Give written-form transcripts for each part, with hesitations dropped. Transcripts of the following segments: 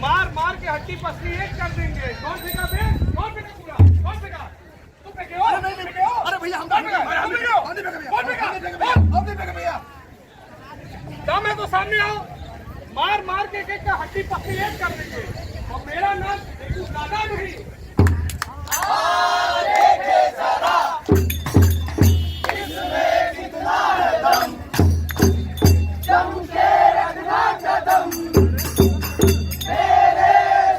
मार मार के हड्डी पसली एक कर देंगे। कौन फेंका बे? कौन फेंका कूड़ा? कौन फेंका? तू फेंके हो? नहीं फेंके हो? अरे भैया हम नहीं फेंके। हम फेंके हो? कौन फेंका? हम नहीं फेंके भैया। दम है तो सामने आओ। मार मार के एक का हड्डी पसली एक कर देंगे। और मेरा नाम देखो दादा नहीं। देखे जरा इसमें कितना है दम, जम के रखना कदम मेरे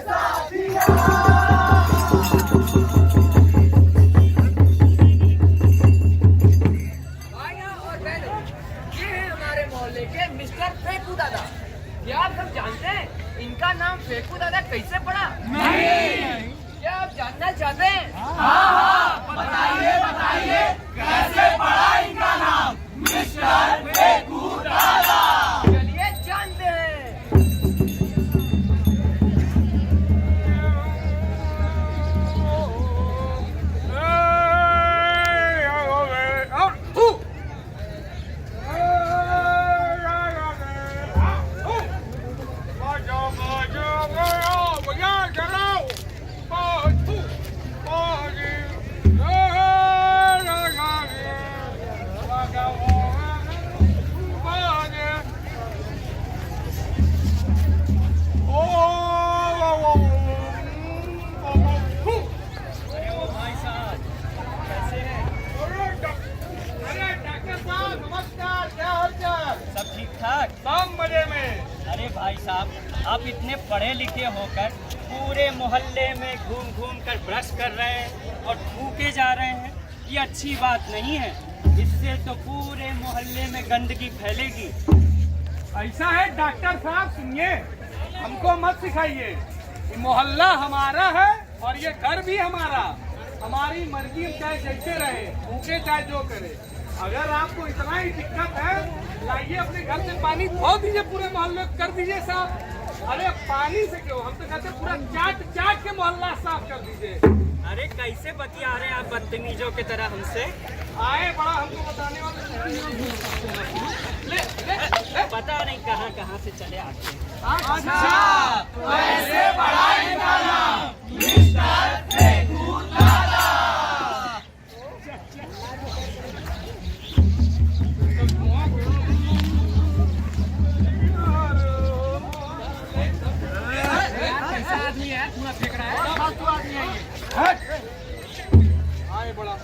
साथिया। भाइयों और बहनों, ये है हमारे मोहल्ले के मिस्टर फेकू दादा। क्या आप सब जानते हैं इनका नाम फेकू दादा कैसे पड़ा? नहीं। क्या आप जानना चाहते हैं? बताइए बताइए कैसे पड़ा इनका नाम मिस्टर फेकू दादा। चलिए जानते हैं। सब ठीक ठाक? सब मजे में। अरे भाई साहब, आप इतने पढ़े लिखे होकर पूरे मोहल्ले में घूम घूम कर ब्रश कर रहे हैं और थूके जा रहे हैं, ये अच्छी बात नहीं है। इससे तो पूरे मोहल्ले में गंदगी फैलेगी। ऐसा है डॉक्टर साहब, सुनिए, हमको मत सिखाइए। ये मोहल्ला हमारा है और ये घर भी हमारा। हमारी मर्जी चाहे जैसे रहे, भूखे चाहे जो करे। अगर आपको इतना ही दिक्कत है, लाइए अपने घर से पानी धो दीजिए, पूरे मोहल्ले को कर दीजिए साफ। अरे पानी से क्यों, हम तो कहते पूरा चाट चाट के मोहल्ला साफ कर दीजिए। अरे कैसे बतिया रहे हैं आप बदतमीजों की तरह हमसे? आए बड़ा हमको बताने वाले। ले पता नहीं कहाँ कहाँ से चले आते हैं। अच्छा कैसे पड़ा इनका नाम मिस्टर फेकू दादा। आदमी है, धुआं फेंक रहा है। फालतू आदमी है ये। आए बड़ा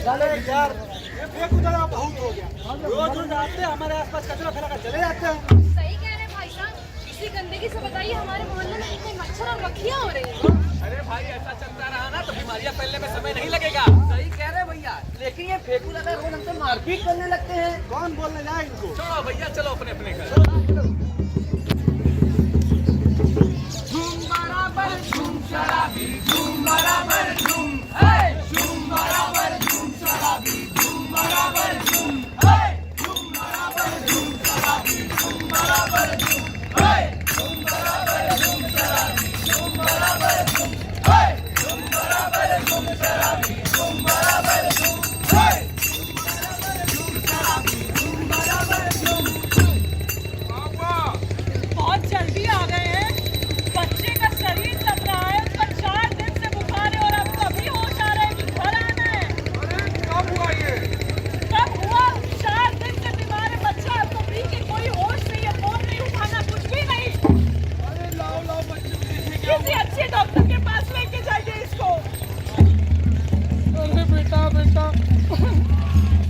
यार ये फेंकू दादा बहुत हो गया। रोज रोज आते हैं हमारे आसपास कचरा फैला कर चले जाते हैं। सही कह रहे हैं भाई साहब। इसी गंदगी से बताइए हमारे मोहल्ले में इतने मच्छर और मक्खियाँ हो रही हैं। अरे भाई ऐसा चलता रहा ना तो बीमारियां फैलने में समय नहीं लगेगा। सही कह रहे हैं भैया, लेकिन ये फेकू दादा रोज हमसे मारपीट करने लगते हैं। कौन बोलने जाए इनको? छोड़ो भैया, चलो अपने अपने घर। बहुत जल्दी आ गए हैं। बच्चे का शरीर लग रहा है, उसका 4 दिन से बुखार है और अब तभी होश आ रहा है कि घर आना है। अरे कब हुआ ये? कब हुआ? 4 दिन से बीमार है बच्चा, तो भी कि कोई होश नहीं है, फोन नहीं उठाना, कुछ भी नहीं। अरे लाओ लाओ बच्चे को देखने क्या किसी अच्छे डॉक्टर के पास लेके जाइए इसको। अरे बेटा बेटा,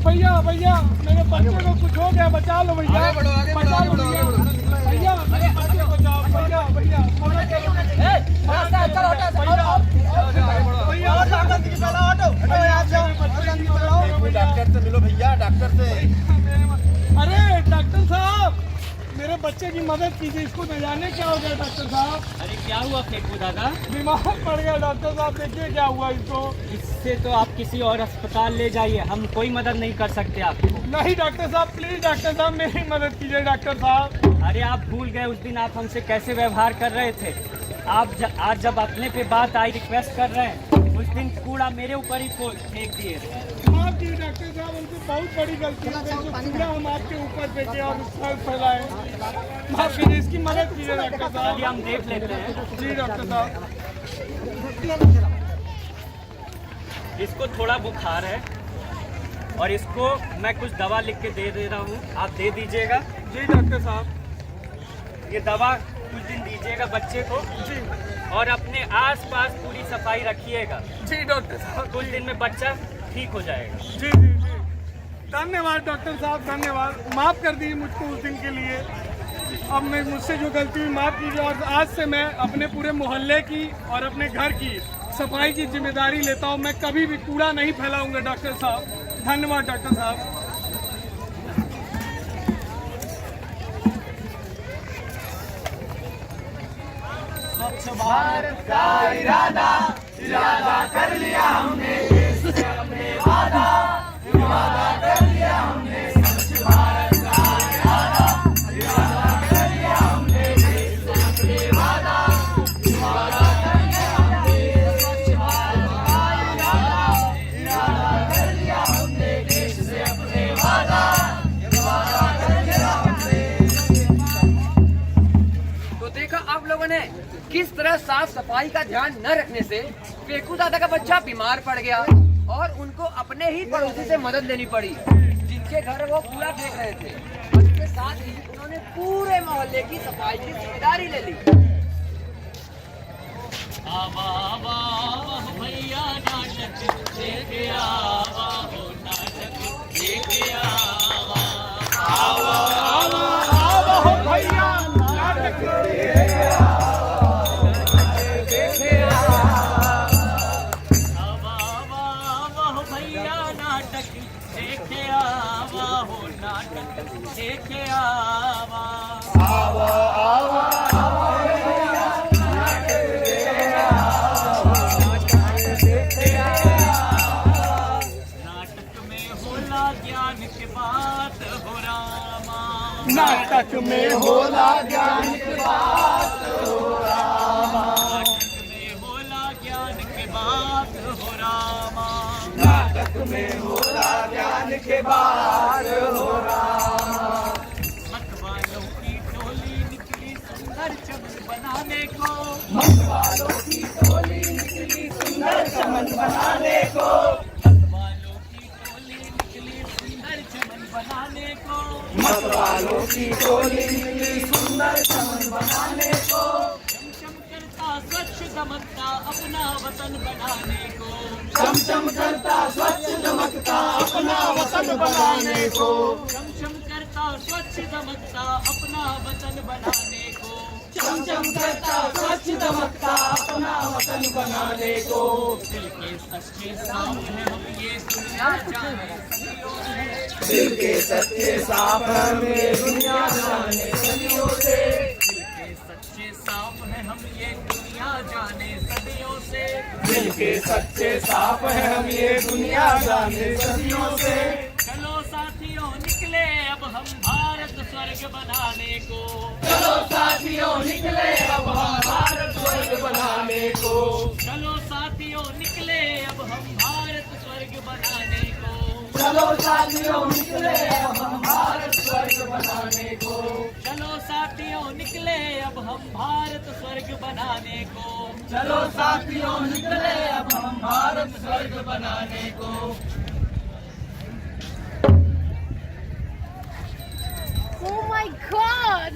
भैया भैया मेरे बच्चे को कुछ हो गया, बचा लो भैया। आगे बढ़ो, आगे बढ़ो, बचा लो आगे बढ़ो, भैया। आगे बढ़ो। भैया मेरे बच्चे को बचाओ, भैया भैया डॉक्टर से मिलो भैया, डॉक्टर से। अरे डॉक्टर साहब, मेरे बच्चे की मदद कीजिए, इसको न जाने क्या हो गया डॉक्टर साहब। अरे क्या हुआ फेकू दादा? बीमार पड़ गया डॉक्टर साहब, देखिए क्या हुआ इसको। इससे तो आप किसी और अस्पताल ले जाइए, हम कोई मदद नहीं कर सकते आपको। नहीं डॉक्टर साहब, प्लीज डॉक्टर साहब मेरी मदद कीजिए डॉक्टर साहब। अरे आप भूल गए उस दिन आप हमसे कैसे व्यवहार कर रहे थे। आज जब अपने पे बात आई, रिक्वेस्ट कर रहे हैं, उस दिन कूड़ा मेरे ऊपर ही फेंक दिए थे। माफ कीजिए डॉक्टर साहब, उनसे बहुत बड़ी गलती हो गई, जो कूड़ा हम आपके ऊपर फेंके और फल फैलाए। माफ कीजिए, इसकी मदद कीजिए डॉक्टर साहब। चलिए हम देख लेते हैं। जी डॉक्टर साहब। इसको थोड़ा बुखार है और इसको मैं कुछ दवा लिख के दे रहा हूँ, आप दे दीजिएगा। जी डॉक्टर साहब। ये दवा कुछ दिन दीजिएगा बच्चे को जी और अपने आसपास पूरी सफाई रखिएगा। जी डॉक्टर साहब। कुछ दिन में बच्चा ठीक हो जाएगा। जी जी जी, धन्यवाद डॉक्टर साहब, धन्यवाद। माफ़ कर दीजिए मुझको उस दिन के लिए। अब मैं मुझसे जो गलती हुई माफ़ कीजिए, और आज से मैं अपने पूरे मोहल्ले की और अपने घर की सफाई की जिम्मेदारी लेता हूँ। मैं कभी भी कूड़ा नहीं फैलाऊंगा डॉक्टर साहब। धन्यवाद डॉक्टर साहब। स्वच्छ भारत का इरादा कर लिया हमने, देश से अपने वादा कर लिया हमने, स्वच्छ भारत का इरादा कर लिया हमने, देश से अपने वादा कर लिया हमने, स्वच्छ भारत का इरादा कर लिया हमने, देश से अपने वादा कर लिया हमने। तो देखा आप लोगों ने किस तरह साफ सफाई का ध्यान न रखने से फेकू दादा का बच्चा बीमार पड़ गया और उनको अपने ही पड़ोसी से मदद लेनी पड़ी, जिनके घर वो कूड़ा फेंक रहे थे। और इसके साथ ही उन्होंने पूरे मोहल्ले की सफाई की जिम्मेदारी ले ली। भैया नाटक देखे आवा हो, नाटक देखे आवा। भैया नाटक भैया नाटक देखे आवा हो, नाटक देखे आवा। नाटक में होला ज्ञान के बात हो रामा, नाटक में होला ज्ञान की बात हो रामा, नाटक में होला ज्ञान के बात हो रामा। नाटक में होला ज्ञान के बात हो रामा। मत वालों की टोली निकली सुंदर चमन बनाने को, मत वालों की टोली निकली सुंदर चमन बनाने को, मत वालों की टोली निकली सुंदर चमन बनाने को। मत वालों की टोली निकली सुंदर चमन बनाने को, चमचम करता स्वच्छ दमकता अपना वतन बनाने को, चमचम करता स्वच्छ चमकता अपना वतन बनाने को, चमचम करता स्वच्छ दमकता अपना वतन बनाने को। चमचम करता स्वच्छ चमकता अपना वतन बनाने को। दिल के सच्चे साफ हैं हम ये दुनिया जाने सदियों से, दिल के सच्चे साफ हमें दुनिया जाने सदियों से, दिल के सच्चे साफ हैं हम ये दुनिया जाने सदियों से। दिल के सच्चे साफ है हम ये दुनिया जाने सदियों से। चलो साथियों निकले अब हम भारत स्वर्ग बनाने को, चलो साथियों निकले अब हम भारत स्वर्ग बनाने को, चलो साथियों निकले अब हम भारत स्वर्ग बनाने को। चलो साथियों निकले अब हम भारत स्वर्ग बनाने को, चलो साथियों निकले अब हम भारत स्वर्ग बनाने को। चलो साथियों निकले अब हम भारत स्वर्ग बनाने को। Oh my God!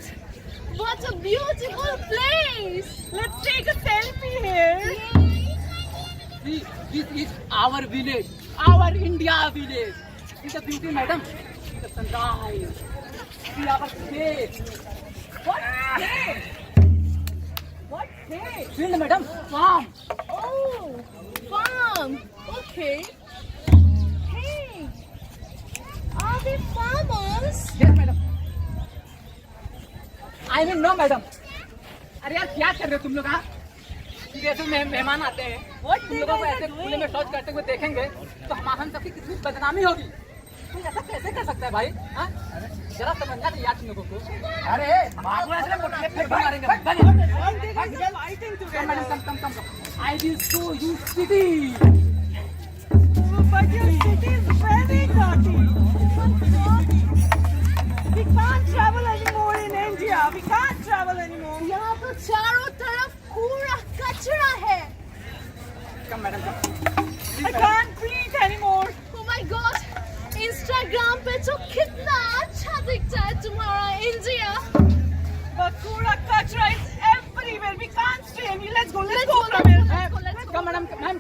What a beautiful place! Let's take a selfie here. This is our village, our India village. It's a beauty, madam. The sunrise. See our state. What state? What state? Field, madam. Farm. Oh, farm. Okay. Hey, are they farmers? Yes, madam. I mean, no, madam. अरे यार क्या कर रहे हो तुम लोग? हाँ, जैसे मेहमान आते हैं, तुम लोगों को ऐसे खुले में शौच करते हुए देखेंगे तो हम सबकी कितनी बदनामी होगी। तू ऐसा कैसे कर सकता है भाई? हाँ, जरा समझना चाहिए यार तुम लोगों को। अरे कम। I will show you city. But your city is very dirty. We can't travel anymore in India. We can't travel anymore. यहाँ तो चारों तरफ कूड़ा कचरा है. Come madam come. I can't breathe anymore. Oh my God! Instagram पे तो कितना अच्छा दिखता है तुम्हारा India. But kura kachra is everywhere. We can't stay anywhere. Let's go from here. Come madam ma'am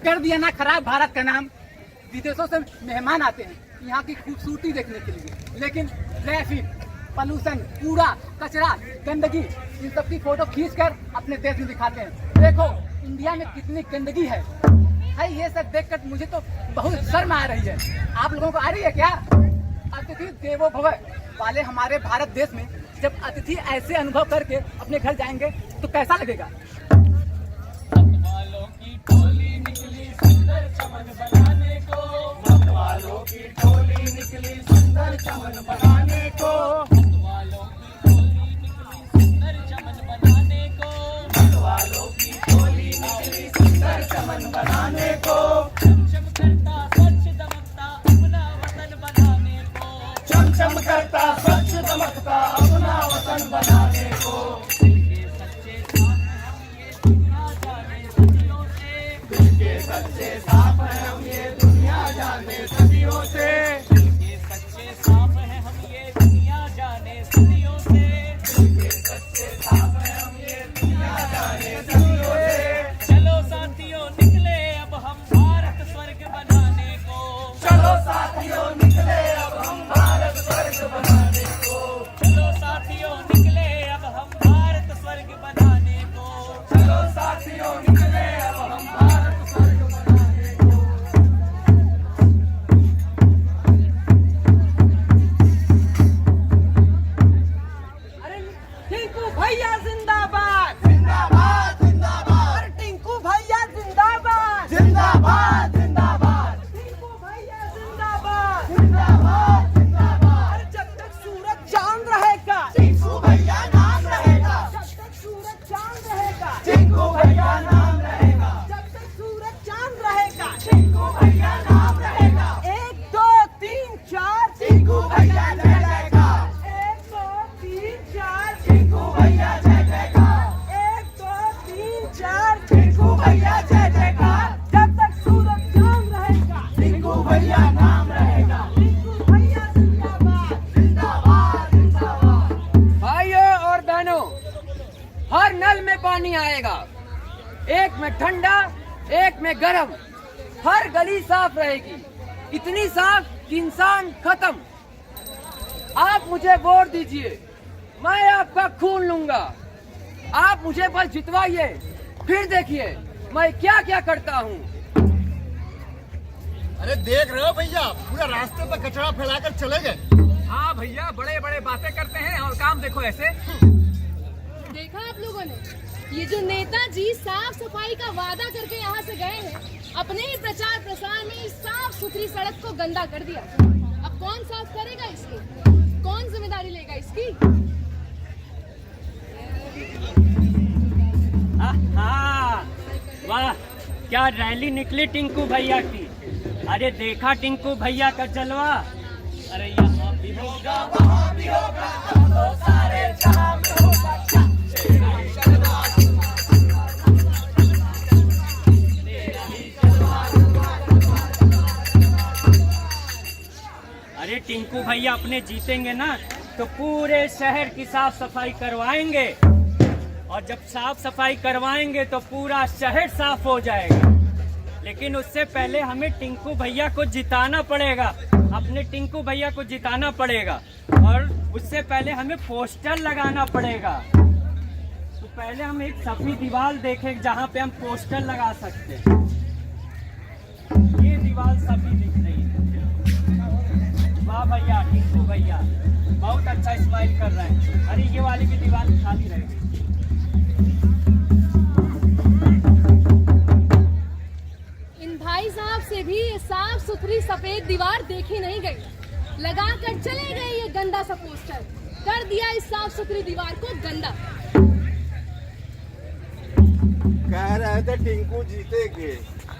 कर दिया ना खराब भारत का नाम। विदेशों से मेहमान आते हैं यहाँ की खूबसूरती देखने के लिए, लेकिन ट्रैफिक, पॉल्यूशन, कूड़ा कचरा, गंदगी, इन सब की फोटो खींचकर अपने देश में दिखाते हैं। देखो इंडिया में कितनी गंदगी है। भाई ये सब देखकर मुझे तो बहुत शर्म आ रही है। आप लोगों को आ रही है क्या? अतिथि देवो भव, वाले हमारे भारत देश में जब अतिथि ऐसे अनुभव करके अपने घर जाएंगे तो कैसा लगेगा? मतवालों की टोली निकली सुंदर चमन बनाने को, मतवालों की टोली निकली सुंदर चमन बनाने को, मतवालों की टोली निकली सुंदर चमन बनाने को, मतवालों की टोली निकली सुंदर चमन बनाने को, चमचम करता स्वच्छ दमकता अपना वतन बनाने को, चमचम करता स्वच्छ दमकता अपना वतन बनाने को, दिल के सच्चे साफ हैं हम ये दुनिया जाने सदियों से, दिल के सच्चे साफ हैं हम ये दुनिया जाने सदियों से, दिल के सच्चे साफ हैं हम ये दुनिया जाने सदियों से, दिल के सच्चे साफ हैं हम ये दुनिया जाने सदियों से, चलो साथियों निकले अब हम भारत स्वर्ग बनाने को, चलो साथियों निकले अब हम भारत स्वर्ग बनाने को, चलो साथियों निकले अब हम भारत स्वर्ग बनाने को, चलो साथियों निकले अब हम भारत स्वर्ग बनाने को। अरे टिंकू भैया जिंदाबाद, जिंदाबाद जिंदाबाद अरे टिंकू भैया जिंदाबाद, जिंदाबाद जिंदाबाद टिंकू भैया जिंदाबाद, जिंदाबाद जिंदाबाद अरे जब तक सूरज चांद रहेगा, टिंकू भैया नाम रहेगा, जब तक सूरज चांद रहेगा, टिंकू भैया नाम रहेगा, जब तक सूरज चांद रहेगा, टिंकू भैया नाम रहेगा, 1 2 3 4 टिंकू भैया जय जयकार, 1 2 3 4 टिंकू भैया जय जयकार, 1 2 3 4 टिंकू भैया जय जयकार, जब तक सूरज चांद रहेगा, टिंकू भैया नाम रहेगा, टिंकू भैया जिंदाबाद। जिंदाबाद जिंदाबाद भाइयों और बहनों, हर नल में पानी आएगा, एक में ठंडा एक में गर्म, हर गली साफ रहेगी, इतनी साफ कि इंसान खत्म। आप मुझे वोट दीजिए, मैं आपका खून लूंगा, आप मुझे बस जितवाइए, फिर देखिए मैं क्या क्या करता हूँ। अरे देख रहे हो भैया, पूरा रास्ते पर कचरा फैलाकर चले गए। हाँ भैया, बड़े बड़े बातें करते हैं और काम देखो ऐसे। देखा आप लोगों ने, ये जो नेताजी साफ सफाई का वादा करके यहाँ से गए हैं, अपने ही प्रचार प्रसार में इस साफ सुथरी सड़क को गंदा कर दिया। अब कौन साफ करेगा इसकी? कौन जिम्मेदारी लेगा इसकी? हाँ, वाह क्या रैली निकली टिंकू भैया की। अरे देखा टिंकू भैया का जलवा। अरे यहाँ भी होगा वहाँ भी होगा, हम तो सारे जहाँ में होगा। अरे टिंकू भैया अपने जीतेंगे ना तो पूरे शहर की साफ सफाई करवाएंगे, और जब साफ सफाई करवाएंगे तो पूरा शहर साफ हो जाएगा। लेकिन उससे पहले हमें टिंकू भैया को जिताना पड़ेगा, अपने टिंकू भैया को जिताना पड़ेगा, और उससे पहले हमें पोस्टर लगाना पड़ेगा। तो पहले हम एक सफेद दीवार देखें जहाँ पे हम पोस्टर लगा सकते हैं। ये दीवार सफेद दिख रही है। वाह भैया, टिंकू भैया बहुत अच्छा स्माइल कर रहे हैं। अरे ये वाली भी दीवार खाली रहेगी। इन भाई साहब से भी ये साफ सुथरी सफेद दीवार देखी नहीं गई, लगा कर चले गए ये गंदा सा पोस्टर, कर दिया इस साफ सुथरी दीवार को गंदा। कह रहे थे टिंकू जीतेंगे,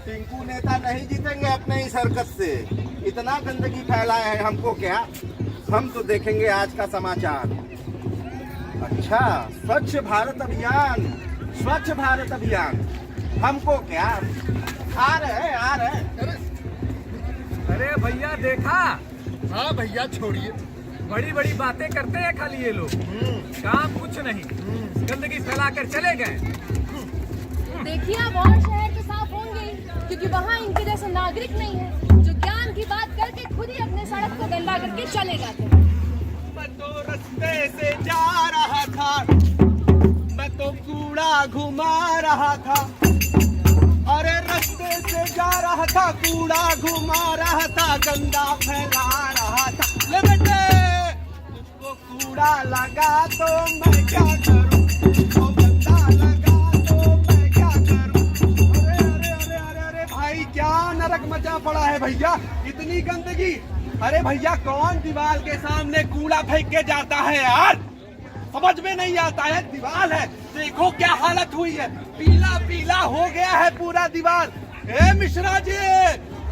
टिंकू नेता नहीं जीतेंगे अपने ही हरकत से। इतना गंदगी फैलाया है, हमको क्या, हम तो देखेंगे आज का समाचार। अच्छा, स्वच्छ भारत अभियान, स्वच्छ भारत अभियान, हमको क्या, आ रहे आ रहे। अरे भैया देखा, हाँ भैया छोड़िए, बड़ी बड़ी बातें करते हैं खाली ये लोग, काम कुछ नहीं, गंदगी फैलाकर चले गए। देखिए अब और शहर तो साफ होंगे ही, क्योंकि वहाँ इनके जैसे नागरिक नहीं है जो ज्ञान की बात करके खुद ही अपने सड़क को गंदा करके चले जाते हैं। मैं तो रास्ते से जा रहा था, मैं तो कूड़ा घुमा रहा था, अरे रास्ते से जा रहा था, कूड़ा घुमा रहा था, गंदा फैला रहा था। ले बेटे कूड़ा लगा तो मैं क्या करूं, ओ गंदा लगा तो मैं क्या करूं। अरे अरे अरे अरे अरे भाई क्या नरक मचा पड़ा है भैया, इतनी गंदगी। अरे भैया कौन दीवार के सामने कूड़ा फेंक के जाता है यार, समझ में नहीं आता है। दीवार है, देखो क्या हालत हुई है, पीला पीला हो गया है पूरा दीवार। ए मिश्रा जी,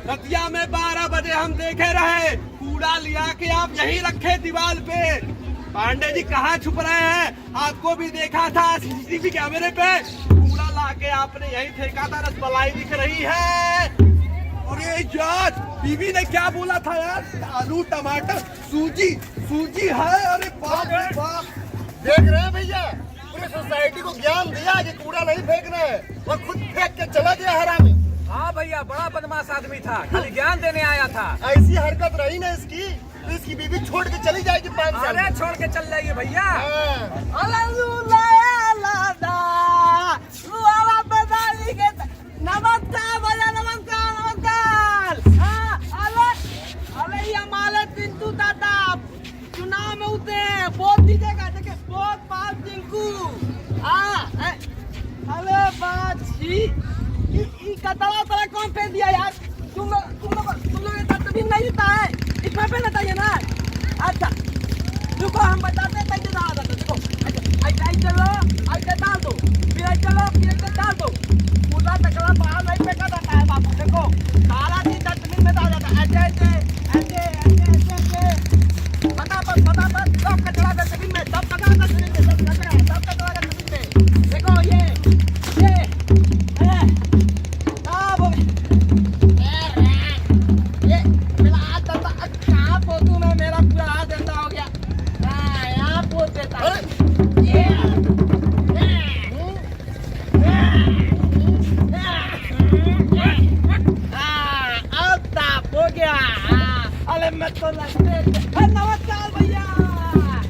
रतिया में 12 बजे हम देखे रहे, कूड़ा लिया के आप यही रखे दीवार पे। पांडे जी कहाँ छुप रहे हैं, आपको भी देखा था सीसीटीवी कैमरे पे, कूड़ा ला के आपने यही फेंका था। रसमलाई दिख रही है। अरे यार बीवी ने क्या बोला था यार, आलू टमाटर सूजी सूजी है। अरे बाप रे बाप, देख रहे हैं भैया, पूरी सोसाइटी को ज्ञान दिया कि कूड़ा नहीं फेंकना है और खुद फेंक के चला गया हरामी। हाँ भैया, बड़ा बदमाश आदमी था, खाली ज्ञान देने आया था। ऐसी हरकत रही ना इसकी, तो इसकी बीवी छोड़ के चली जाएगी 5 साल। अरे छोड़ के चल जाइए भैया। नमस्कार भैया, नमस्कार नमस्कार। अरे हमारे पिंटू दादा चुनाव में उतरे, वोट दीजिएगा। देखिए वोट पास टिंकू। अरे बाछी कतरा तरह कौन फेंक दिया यार, तुम लोग डस्टबिन नहीं देता है, इसमें फेंकना चाहिए ना। अच्छा रुको, हम बताते हैं कैसे डाला जाता है। देखो ऐसे चलो, ऐसे डाल दो, फिर ऐसे चलो, फिर ऐसे डाल दो। कूड़ा कचरा बाहर नहीं फेंका जाता है बाबू। देखो सारा चीज डस्टबिन में डाला जाता है, ऐसे ऐसे ऐसे ऐसे ऐसे। फटाफट सब कचरा डस्टबिन में, सब कचरा डस्टबिन में, सब कचरा डस्टबिन में। देखो ये फोटो में मेरा पूरा हाथ गंदा हो गया। यहाँ पोत देता है। अब साफ हो गया। अरे मैं तो नमस्कार भैया।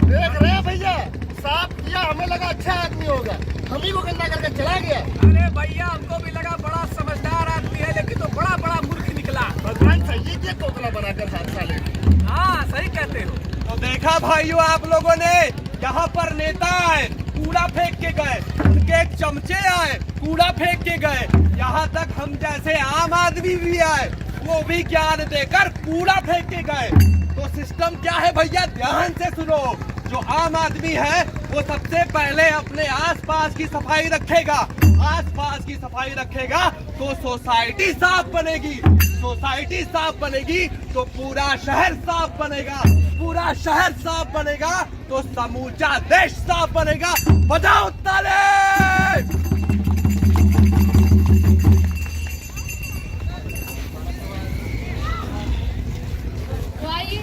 देख रहे हैं भैया, साफ किया, हमें लगा अच्छा आदमी होगा, हम ही को गंदा करके चला गया। अरे भैया हमको भी लगा बड़ा समझदार आदमी है, लेकिन तो बड़ा बड़ा मूर्ख निकला। भगवान सही किया तोतला बनाकर हाथ साले। हाँ सही कहते हो। तो देखा भाइयों आप लोगों ने, यहाँ पर नेता आए कूड़ा फेंक के गए, उनके एक चमचे आए कूड़ा फेंक के गए, यहाँ तक हम जैसे आम आदमी भी आए, वो भी ज्ञान देकर कूड़ा फेंक के गए। तो सिस्टम क्या है भैया, ध्यान से सुनो। जो आम आदमी है वो सबसे पहले अपने आसपास की सफाई रखेगा, आसपास की सफाई रखेगा तो सोसाइटी साफ बनेगी, सोसाइटी साफ बनेगी तो पूरा शहर साफ बनेगा, पूरा शहर साफ बनेगा तो समूचा देश साफ बनेगा। बजाओ ताली। तो आइए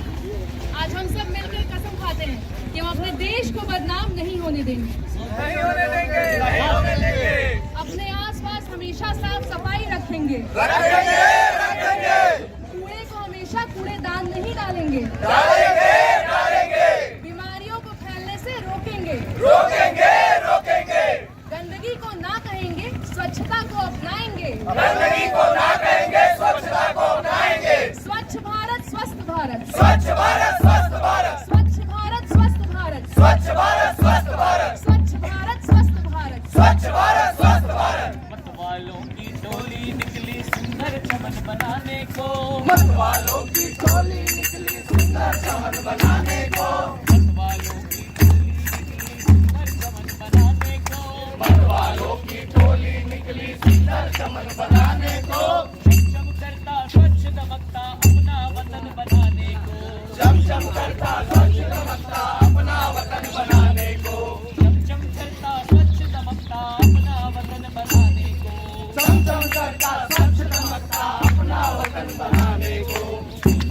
आज हम सब मिलकर कसम खाते हैं कि हम अपने देश को बदनाम नहीं होने देंगे, नहीं होने देंगे, नहीं होने देंगे। अपने आसपास हमेशा साफ सफाई रखेंगे, रखेंगे रखेंगे। कूड़े को हमेशा कूड़ेदान नहीं डालेंगे, डालेंगे डालेंगे। बीमारियों को फैलने से रोकेंगे, रोकेंगे रोकेंगे। गंदगी को ना कहेंगे, स्वच्छता को अपनाएंगे, गंदगी को ना कहेंगे, स्वच्छता को अपनाएंगे। स्वच्छ भारत स्वस्थ भारत, स्वच्छ भारत स्वस्थ भारत, स्वच्छ भारत स्वस्थ भारत, स्वच्छ भारत स्वस्थ भारत, स्वच्छ भारत स्वस्थ भारत, स्वच्छ भारत स्वस्थ भारत। मतवालों की टोली निकली सुंदर चमन बनाने को, मतवालों की टोली निकली सुंदर चमन बनाने को, मतवालों की टोली निकली सुंदर चमन बनाने को, मतवालों की टोली निकली सुंदर चमन बनाने को। चमचम करता स्वच्छ दमकता अपना वतन बनाने को, चमचम करता स्वच्छ दमकता अपना वतन बनाने को, चमचम करता स्वच्छ दमकता अपना वतन बनाने को, चमचम करता स्वच्छ दमकता अपना वतन बनाने को।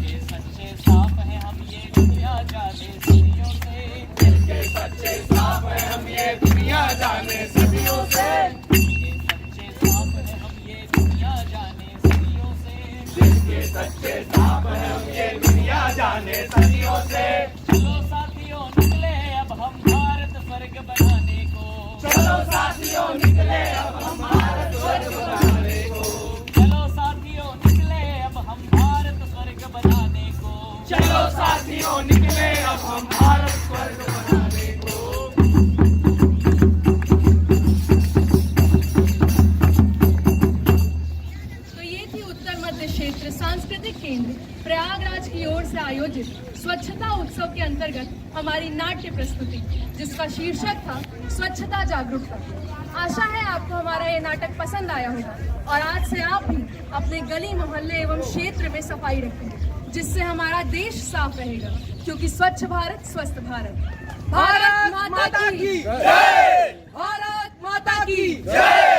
ये सच्चे साफ है हम ये दुनिया जाने सदियों से, जिनके सच्चे साफ है हम ये दुनिया जाने सदियों से, ये सच्चे साफ है हम ये दुनिया जाने सदियों से, जिनके सच्चे साफ है हम ये दुनिया जाने सदियों से। चलो साथियों निकले अब हम भारत स्वर्ग बनाने को, चलो साथियों निकले अब हम भारत स्वर्ग बनाने को, चलो साथियों निकले अब हम भारत स्वर्ग बनाने को, चलो साथियों निकले अब हम भारत स्वर्ग बनाने को। हमारी नाट्य प्रस्तुति जिसका शीर्षक था स्वच्छता जागरूकता। आशा है आपको हमारा ये नाटक पसंद आया होगा और आज से आप भी अपने गली मोहल्ले एवं क्षेत्र में सफाई रखेंगे, जिससे हमारा देश साफ रहेगा, क्योंकि स्वच्छ भारत स्वस्थ भारत। भारत माता की जय। भारत माता की जय।